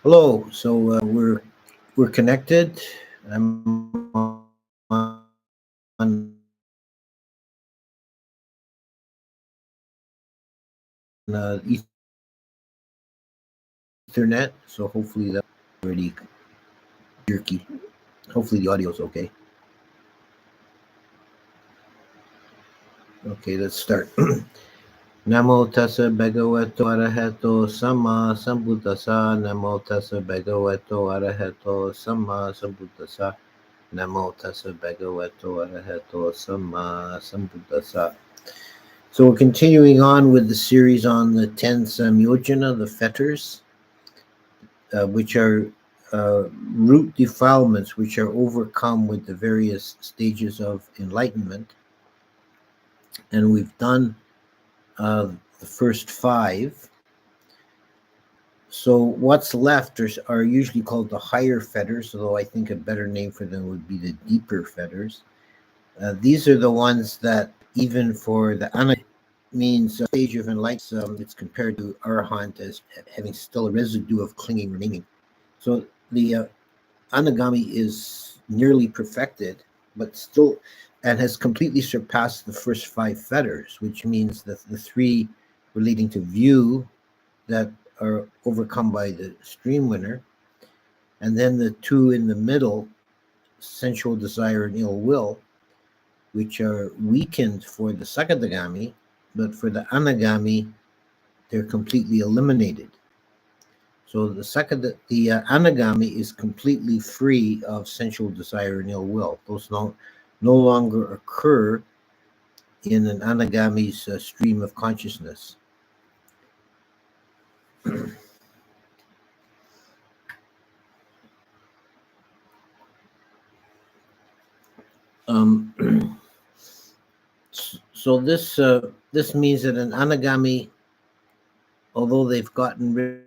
Hello. So we're connected. I'm on Ethernet. So hopefully that's already jerky. Hopefully the audio is okay. Okay, let's start. Namo tassa bhagavato arahato sama sambuddhassa. Namo tassa bhagavato arahato sama sambuddhassa. Namo tassa bhagavato arahato sama sambuddhassa. So we're continuing on with the series on the 10 Samyojana, the fetters, which are root defilements which are overcome with the various stages of enlightenment. And we've done the first 5. So what's left are usually called the higher fetters, although I think a better name for them would be the deeper fetters. These are the ones that even for the means stage of enlightenment, it's compared to arahant as having still a residue of clinging remaining. So the anagami is nearly perfected, but still, and has completely surpassed the first 5 fetters, which means that the 3 relating to view that are overcome by the stream winner, and then the 2 in the middle, sensual desire and ill will, which are weakened for the Sakadagami, but for the Anagami, they're completely eliminated. So the Anagami is completely free of sensual desire and ill will. Those no longer occur in an Anagami's stream of consciousness. So this means that an Anagami, although they've gotten rid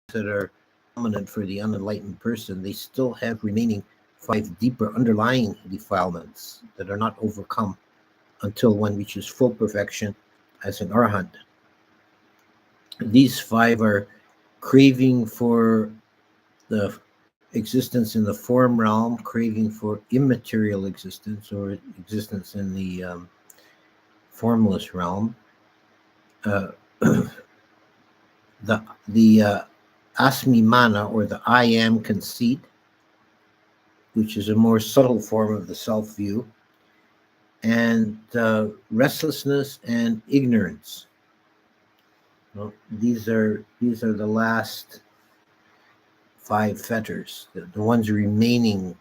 that are dominant for the unenlightened person, they still have remaining 5 deeper underlying defilements that are not overcome until one reaches full perfection as an arahant. These 5 are craving for the existence in the form realm, craving for immaterial existence or existence in the formless realm, the asmimana, or the I am conceit, which is a more subtle form of the self view, and restlessness and ignorance. Well, these are the last 5 fetters, the ones remaining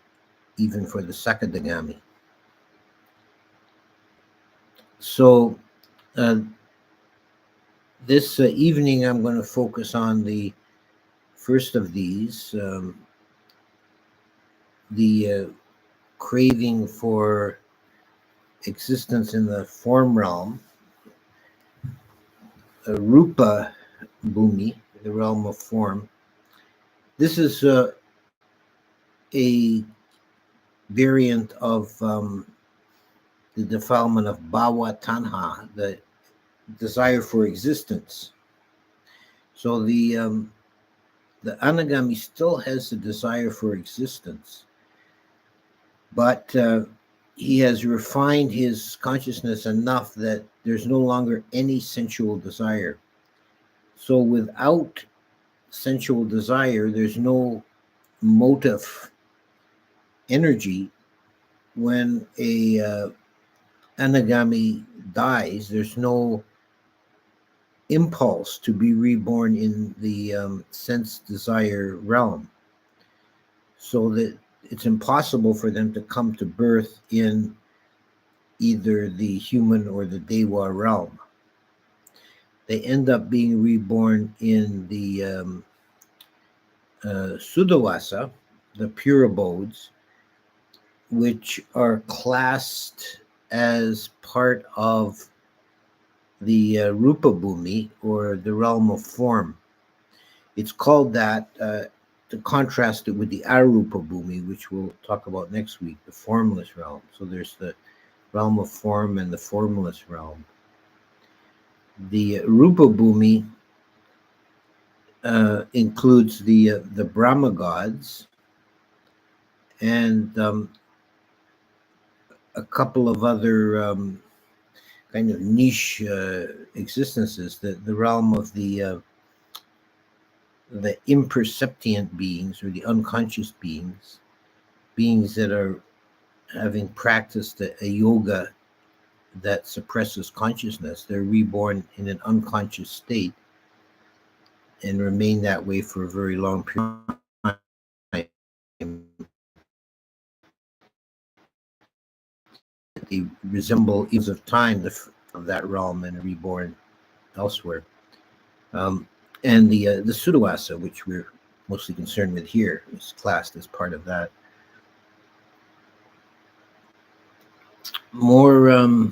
even for the Sakadagami. So this evening I'm going to focus on the first of these, the craving for existence in the form realm, Rupa Bhumi, the realm of form. This is a variant of the defilement of bhava tanha, the desire for existence. So the anagami still has the desire for existence, but he has refined his consciousness enough that there's no longer any sensual desire. So without sensual desire, there's no motive energy. When a anagami dies, there's no impulse to be reborn in the sense desire realm, so that it's impossible for them to come to birth in either the human or the Dewa realm. They end up being reborn in the Sudhavasa, the Pure Abodes, which are classed as part of the Rupa Bhumi, or the realm of form. It's called that to contrast it with the Arupa Bhumi, which we'll talk about next week, the formless realm. So there's the realm of form and the formless realm. The Rupa Bhumi includes the Brahma gods and a couple of other kind of niche existences. The realm of the imperceptient beings, or the unconscious beings, beings that are having practiced a yoga that suppresses consciousness. They're reborn in an unconscious state and remain that way for a very long period of time. They resemble eons of time of that realm and are reborn elsewhere. And the Sudawasa, which we're mostly concerned with here, is classed as part of that. More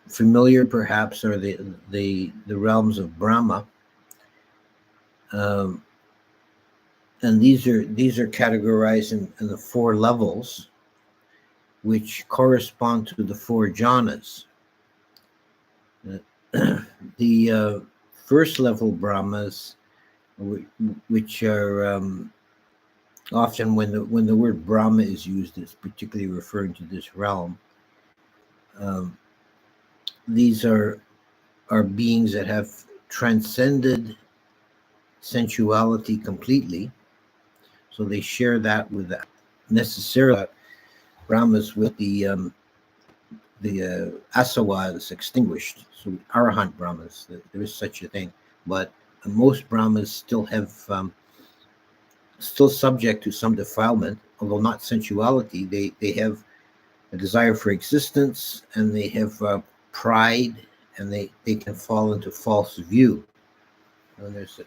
familiar, perhaps, are the realms of Brahma, and these are categorized in the 4 levels, which correspond to the 4 jhanas. The first level Brahmas, which are often when the word Brahma is used, it's particularly referring to this realm. These are beings that have transcended sensuality completely, so they share that with necessarily Brahmas with the asawa is extinguished. So arahant Brahmas, there is such a thing, but most Brahmas still have still subject to some defilement, although not sensuality. They have a desire for existence, and they have pride, and they can fall into false view. And there's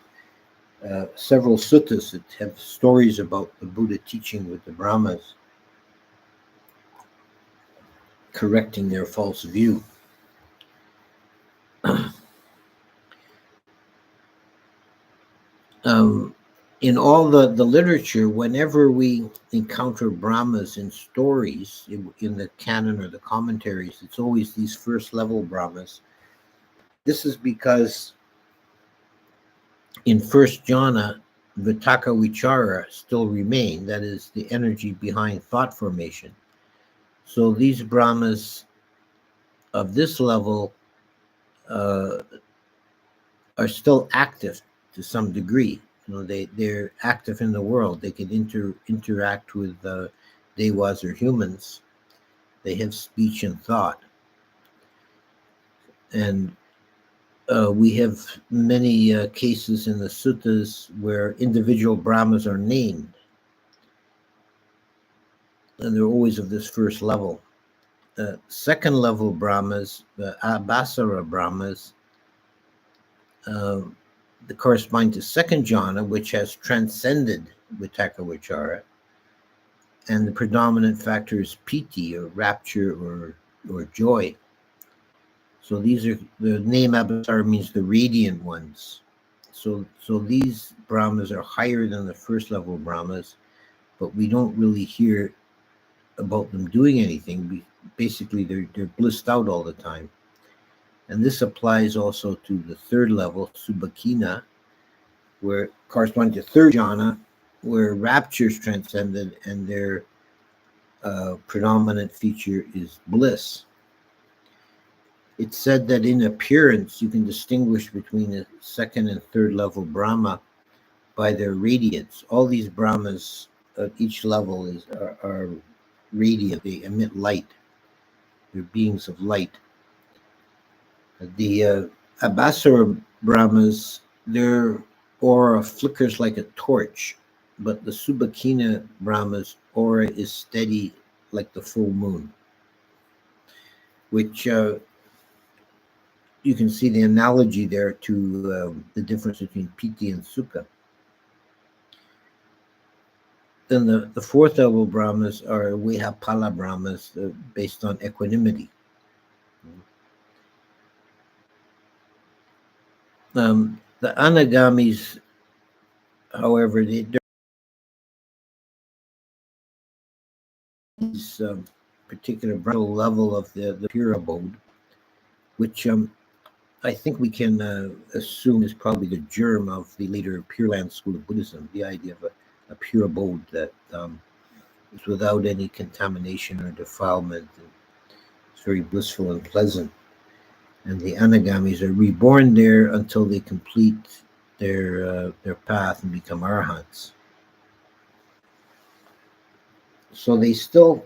several suttas that have stories about the Buddha teaching with the Brahmas, correcting their false view. In all the literature, whenever we encounter Brahmas in stories, in the canon or the commentaries, it's always these first level Brahmas. This is because in first jhana, Vitakka Vichara still remain, that is, the energy behind thought formation. So these Brahmas of this level are still active to some degree. They're active in the world. They can interact with devas or humans. They have speech and thought. And we have many cases in the suttas where individual Brahmas are named, and they're always of this first level. Second level Brahmas, the Abhasara Brahmas, that correspond to second jhana, which has transcended Vitakka Vichara, and the predominant factor is piti, or rapture, or joy. So these are, the name Abhasara means the radiant ones. So these Brahmas are higher than the first level Brahmas, but we don't really hear about them doing anything. Basically, they're blissed out all the time. And this applies also to the third level, Subhakina, where corresponding to third jhana, where rapture is transcended, and their predominant feature is bliss. It's said that in appearance, you can distinguish between the second and third level Brahma by their radiance. All these Brahmas at each level are radiant. They emit light. They're beings of light. The Abhasara Brahmas, their aura flickers like a torch, but the Subhakina Brahma's aura is steady like the full moon, which you can see the analogy there to the difference between piti and sukha. Then the fourth level Brahmas are Vihapala Brahmas, based on equanimity. The Anagamis, however, these particular level of the pure abode, which I think we can assume is probably the germ of the later Pure Land school of Buddhism, the idea of a pure abode that is without any contamination or defilement. And it's very blissful and pleasant. And the anagamis are reborn there until they complete their path and become arhats. So they still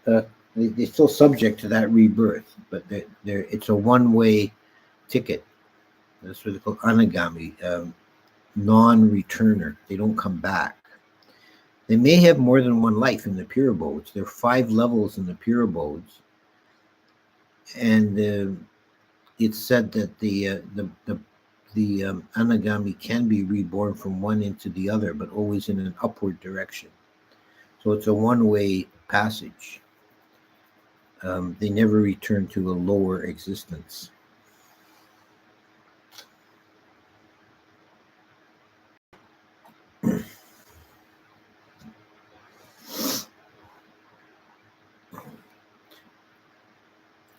they're still subject to that rebirth, but it's a one-way ticket. That's what they call anagami, non-returner. They don't come back. They may have more than one life in the pure abodes. There are 5 levels in the pure abodes, and it's said that the anagami can be reborn from one into the other, but always in an upward direction. So it's a one-way passage. They never return to a lower existence.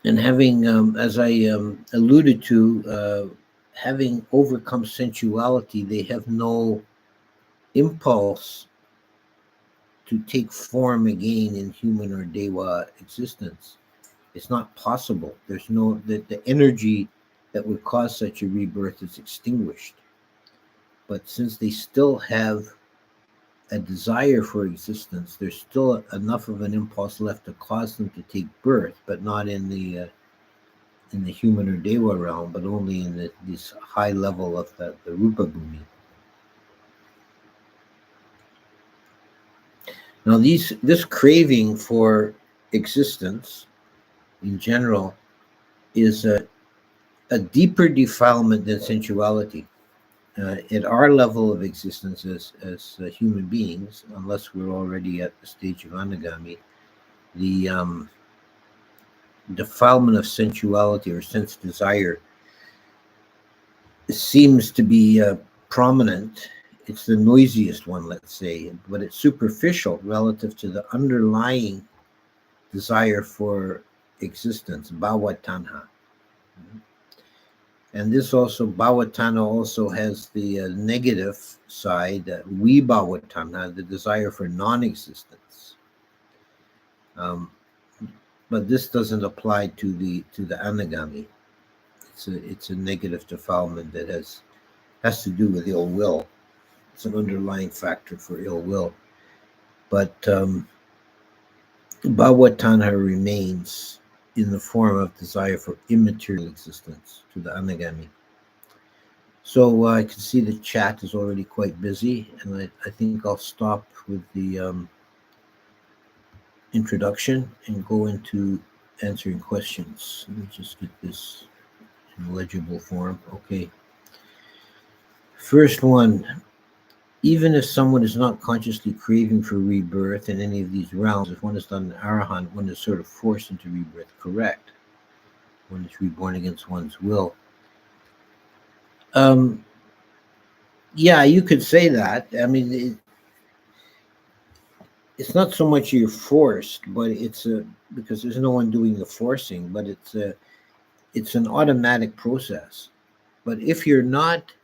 And having, as I alluded to, having overcome sensuality, they have no impulse to take form again in human or Dewa existence. It's not possible. There's no, the energy that would cause such a rebirth is extinguished. But since they still have a desire for existence, there's still enough of an impulse left to cause them to take birth, but not in the human or Dewa realm, but only in this high level of the Rupa Bhumi. Now, this craving for existence in general is a deeper defilement than sensuality. At our level of existence as human beings, unless we're already at the stage of anagami, the defilement of sensuality or sense desire seems to be prominent. It's the noisiest one, let's say, but it's superficial relative to the underlying desire for existence, bhava tanha. And this also, bhava tanha also has the negative side, vibhava tanha, the desire for non-existence. But this doesn't apply to the anagami. It's a negative defilement that has to do with ill will. It's an underlying factor for ill will. But bhava tanha remains in the form of desire for immaterial existence to the anagami. So I can see the chat is already quite busy, and I think I'll stop with the introduction and go into answering questions. Let me just get this in legible form. Okay. First one. Even if someone is not consciously craving for rebirth in any of these realms, if one is not an arahant, one is sort of forced into rebirth, correct? One is reborn against one's will. Yeah, you could say that. I mean, it's not so much you're forced, but it's because there's no one doing the forcing, but it's an automatic process. But if you're not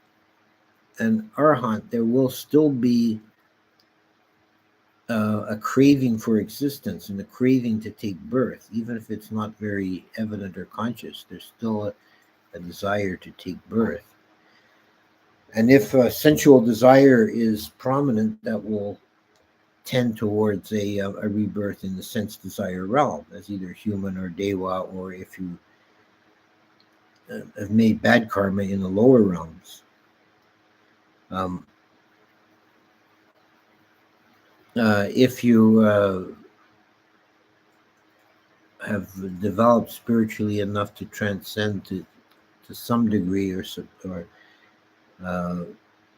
an arahant, there will still be a craving for existence and a craving to take birth, even if it's not very evident or conscious. There's still a desire to take birth. And if sensual desire is prominent, that will tend towards a rebirth in the sense desire realm as either human or Dewa, or if you have made bad karma in the lower realms. If you have developed spiritually enough to transcend to some degree or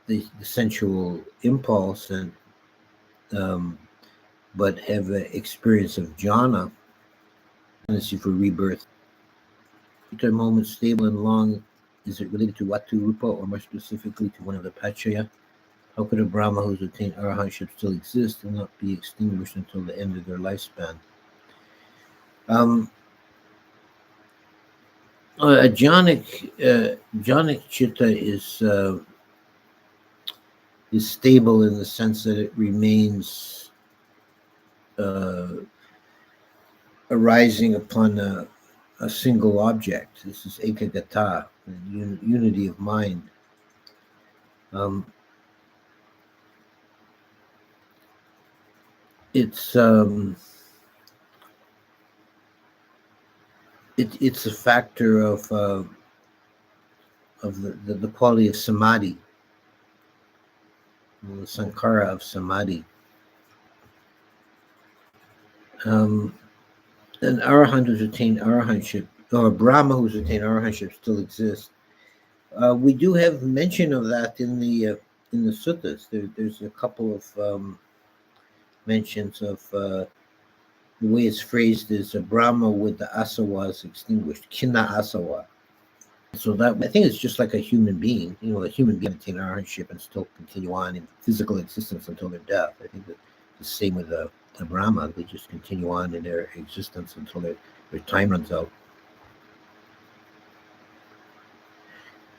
the sensual impulse, and but have an experience of jhana, tendency for rebirth. A moment stable and long, is it related to Vatu Rupa, or more specifically to one of the Pachaya? How could a Brahma who's attained arahantship still exist and not be extinguished until the end of their lifespan? A jhanic chitta is stable in the sense that it remains arising upon a single object. This is ekagata, unity of mind. It's it's a factor of the quality of samadhi, the sankhara of samadhi. An arahant who's attained arahantship, or a Brahma who's attained arahantship, still exists. We do have mention of that in the suttas. There's a couple of mentions of the way it's phrased is a Brahma with the asawas extinguished, kina asawa. So that, I think, it's just like a human being. A human being attain arahantship and still continue on in physical existence until their death. I think that the same with the Brahma. They just continue on in their existence until their time runs out.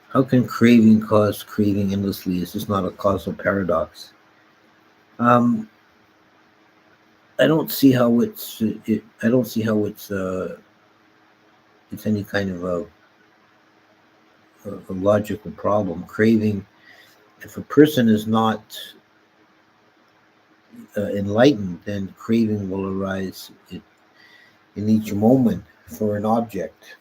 How can craving cause craving endlessly? Is this not a causal paradox? I don't see how it's. I don't see how it's any kind of a logical problem. Craving, if a person is not enlightened, then craving will arise in each moment for an object.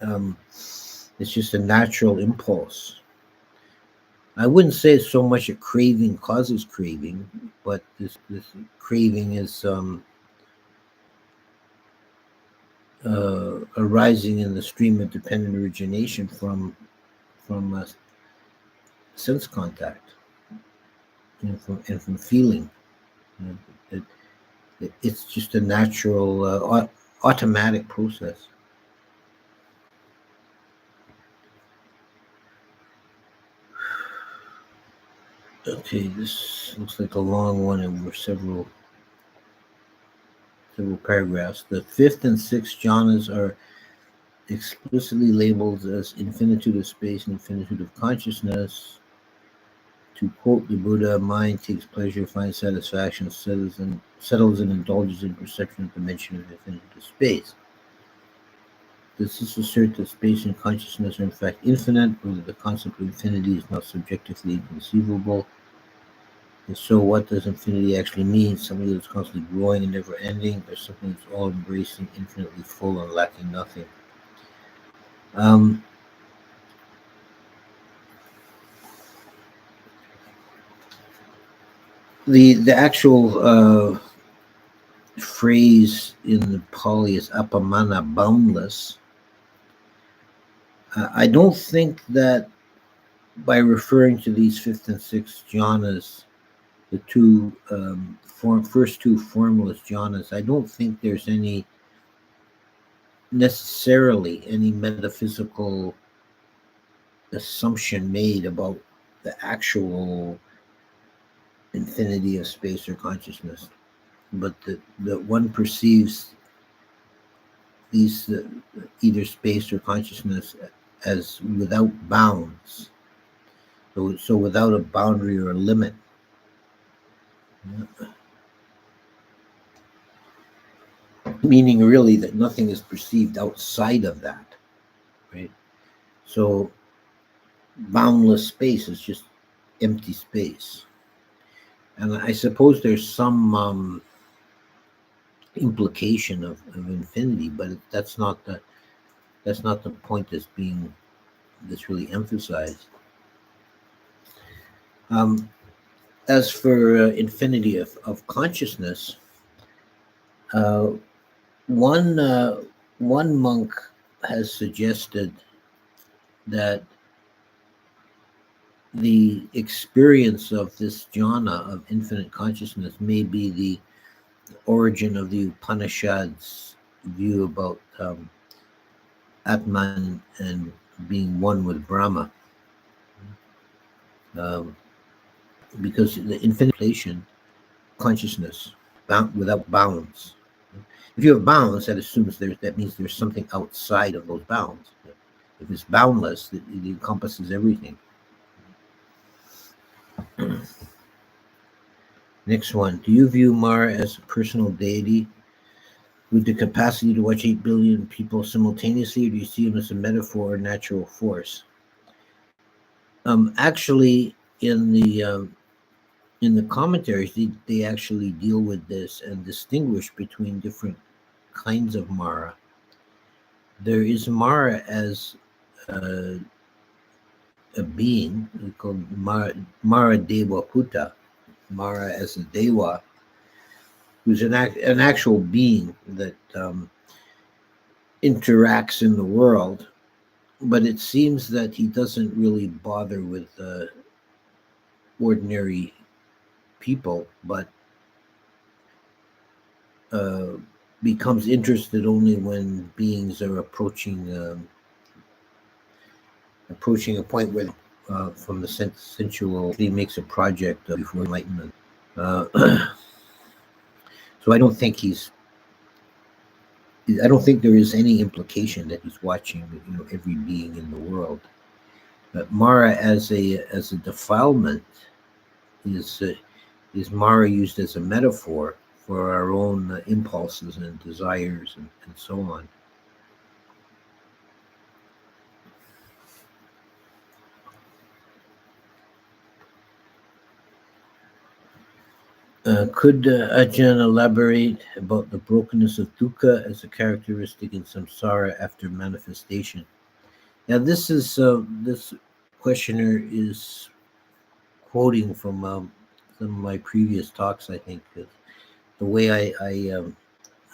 It's just a natural impulse. I wouldn't say it's so much a craving causes craving, but this craving is arising in the stream of dependent origination from sense contact and from feeling. It's just a natural, automatic process. Okay, this looks like a long one, and we're several paragraphs. The fifth and sixth jhanas are explicitly labeled as infinitude of space and infinitude of consciousness. To quote the Buddha, mind takes pleasure, finds satisfaction, settles and indulges in perception of dimension of infinitude of space. Does this assert that space and consciousness are in fact infinite, or that the concept of infinity is not subjectively inconceivable? And so what does infinity actually mean? Something that's constantly growing and never ending, or something that's all embracing, infinitely full and lacking nothing? The actual phrase in the Pali is apamana, boundless. I don't think that by referring to these fifth and sixth jhanas, the first two formless jhanas, I don't think there's necessarily any metaphysical assumption made about the actual infinity of space or consciousness, but that one perceives these either space or consciousness as without bounds, so without a boundary or a limit. Meaning really that nothing is perceived outside of that, right? So boundless space is just empty space. And I suppose there's some implication of infinity, but that's not the point that's really emphasized. As for infinity of consciousness, one monk has suggested that the experience of this jhana of infinite consciousness may be the origin of the Upanishads' view about Atman and being one with Brahma. Because the infinite consciousness without bounds. If you have bounds, that means there's something outside of those bounds. If it's boundless, it encompasses everything. Next one. Do you view Mara as a personal deity with the capacity to watch 8 billion people simultaneously, or do you see him as a metaphor or natural force? Actually, in the commentaries, they actually deal with this and distinguish between different kinds of Mara. There is Mara as a being called Mara Deva Puta, Mara as a Deva, who's an actual being that interacts in the world, but it seems that he doesn't really bother with ordinary people, but becomes interested only when beings are approaching a point where from the sensual, he makes a project before enlightenment. So I don't think there is any implication that he's watching, every being in the world. But Mara as a defilement is Mara used as a metaphor for our own impulses and desires and so on. Could Ajahn elaborate about the brokenness of dukkha as a characteristic in samsara after manifestation? Now, this questioner is quoting from some of my previous talks. I think the way I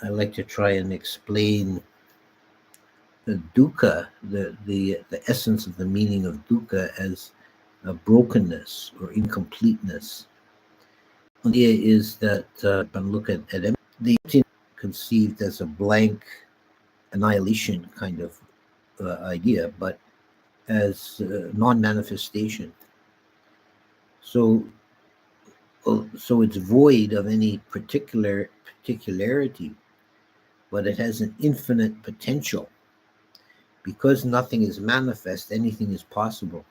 like to try and explain the dukkha, the essence of the meaning of dukkha as a brokenness or incompleteness. The idea is that look at the emptiness conceived as a blank annihilation kind of idea, but as non-manifestation. So it's void of any particularity, but it has an infinite potential. Because nothing is manifest, anything is possible.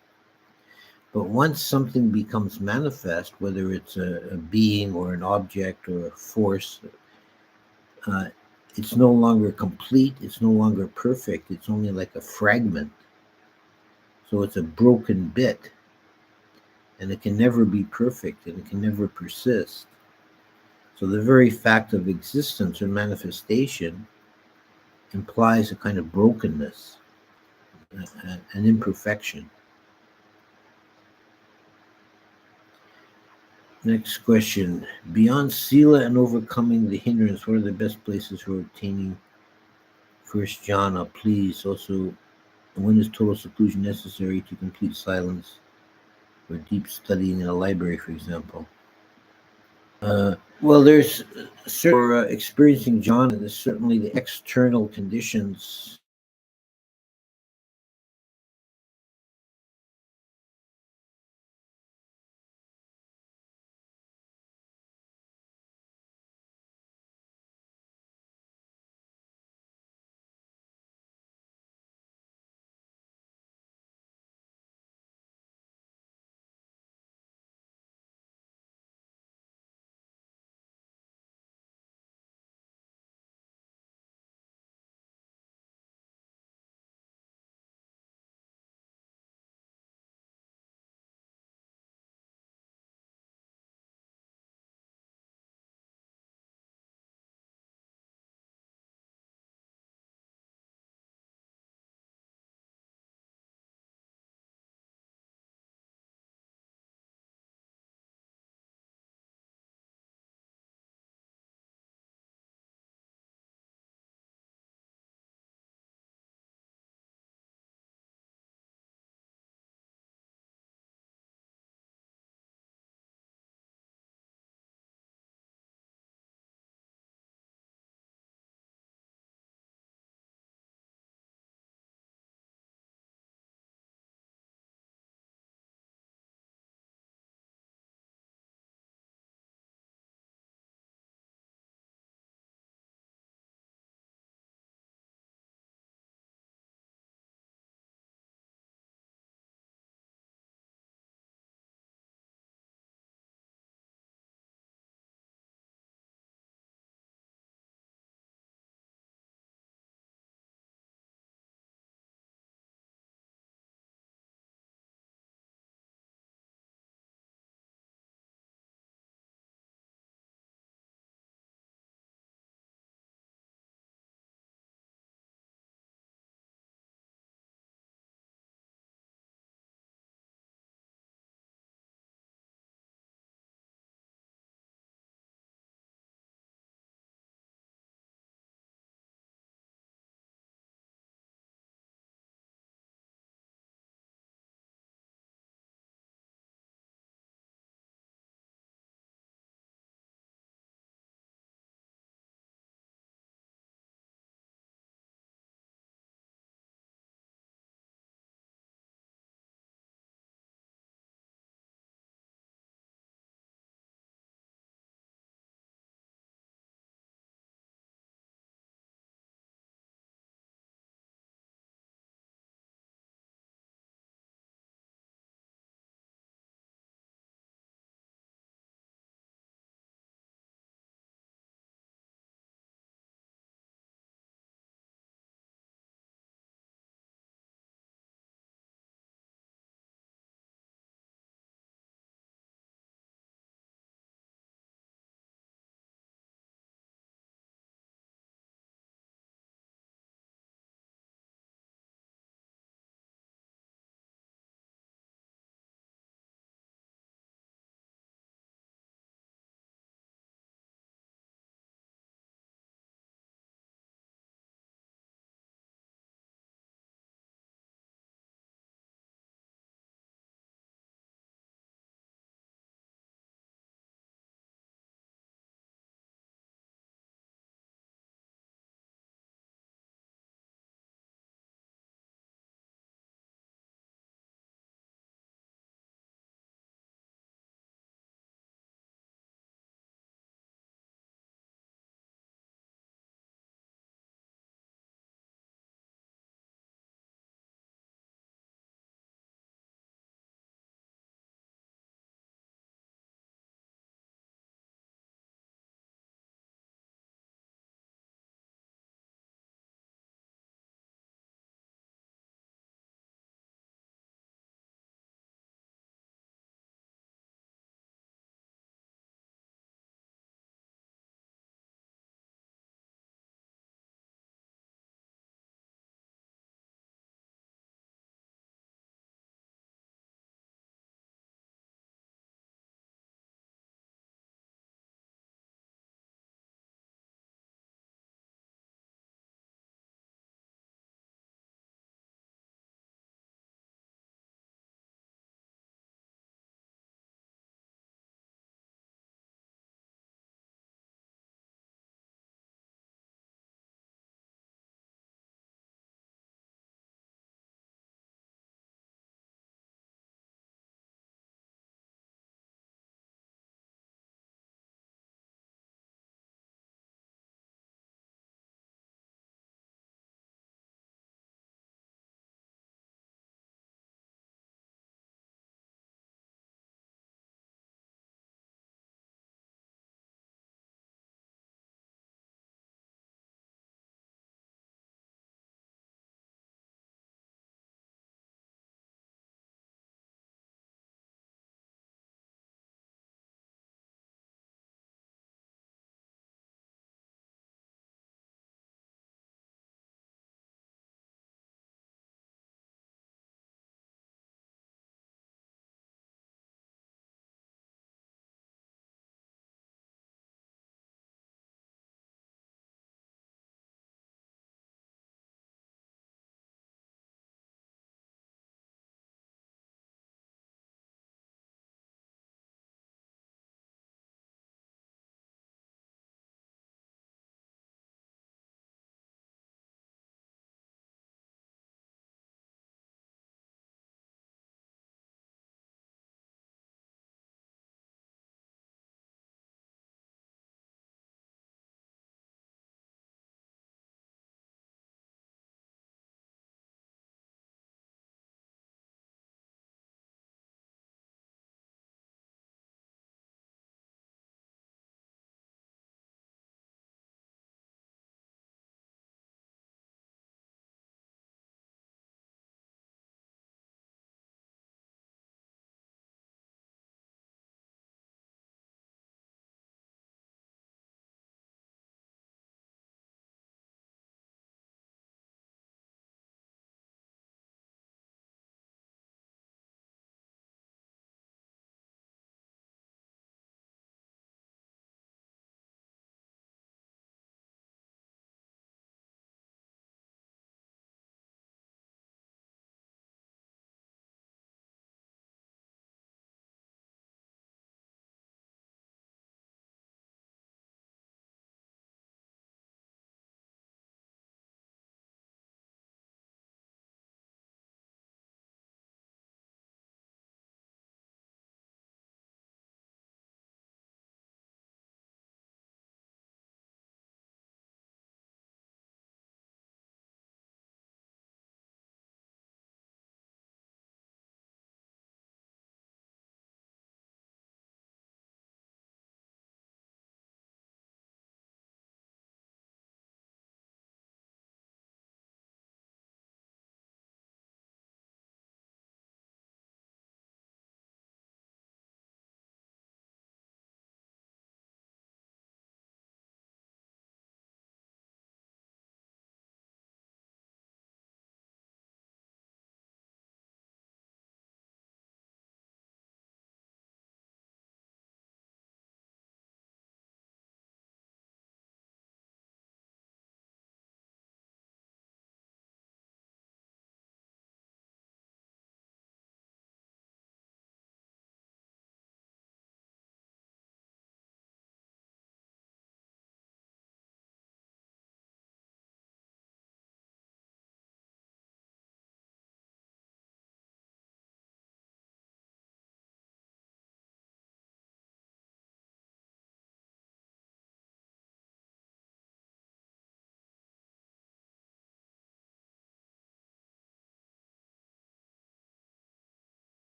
But once something becomes manifest, whether it's a being or an object or a force, it's no longer complete, it's no longer perfect, it's only like a fragment. So it's a broken bit, and it can never be perfect, and it can never persist. So the very fact of existence or manifestation implies a kind of brokenness, an imperfection. Next question. Beyond sila and overcoming the hindrance, what are the best places for obtaining first jhana? Please. Also, when is total seclusion necessary to complete silence or deep studying in a library, for example? Well, there's for experiencing jhana, there's certainly the external conditions